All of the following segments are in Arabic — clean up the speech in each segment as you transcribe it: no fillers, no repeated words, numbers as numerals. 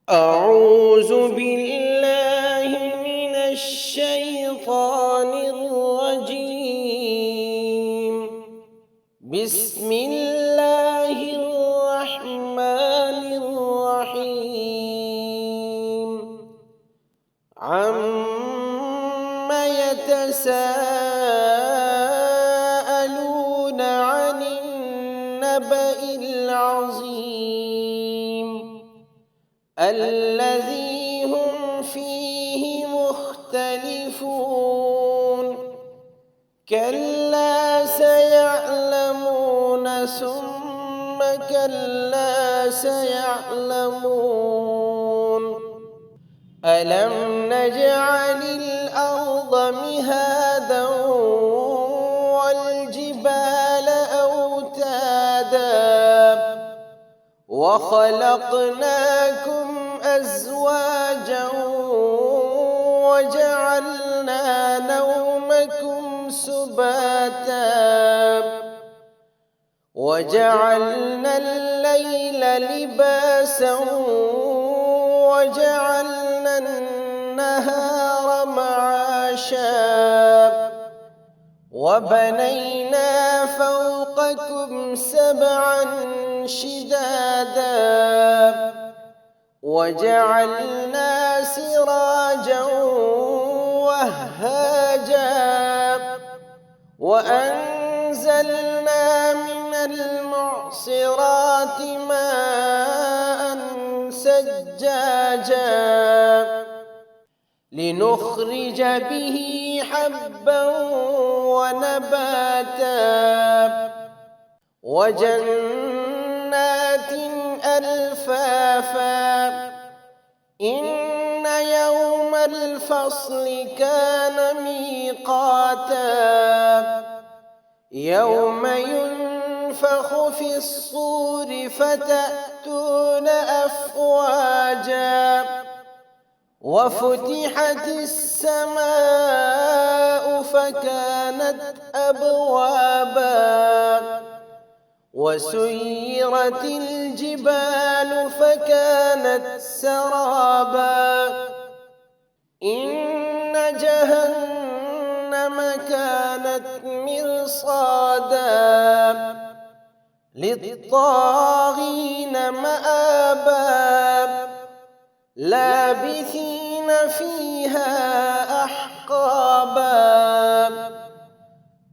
أعوذ بالله من الشيطان الرجيم. بسم الله الرحمن الرحيم. عم يتساءلون عن النبأ العظيم الذي هم فيه مختلفون. كلا سيعلمون ثم كلا سيعلمون. ألم نجعل الأرض مهادا والجبال أوتادا وخلقناكم أزواجا وجعلنا نومكم سباتا وجعلنا الليل لباسا وجعلنا النهار معاشا وبنينا فوقكم سبعا شدادا وجعلنا سراجا وهاجا وأنزلنا من المعصرات ماء ثجاجا لنخرج به حبا ونباتا وجنات ألفافا. إن يوم الفصل كان ميقاتا يوم ينفخ في الصور فتأتون أفواجا وفتحت السماء فكانت أبوابا وسيرت الجبال فكانت سرابا. إن جهنم كانت مرصادا للطاغين مآبا لابثين فيها أحقابا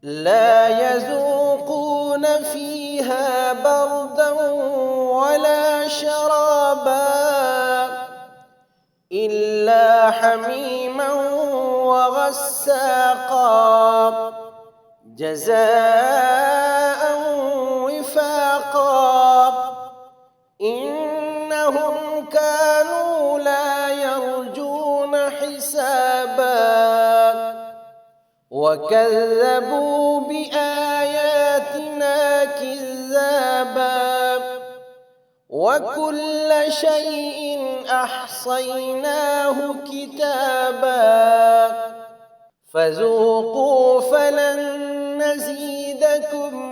لا يذوقون فيها بردا ولا شرابا إلا حميما وغساقا جزاء وفاقا. إنهم كانوا لا يرجون حسابا وكذبوا بآياتنا كذابا وكل شيء أحصيناه كتابا فذوقوا فلن نزيدكم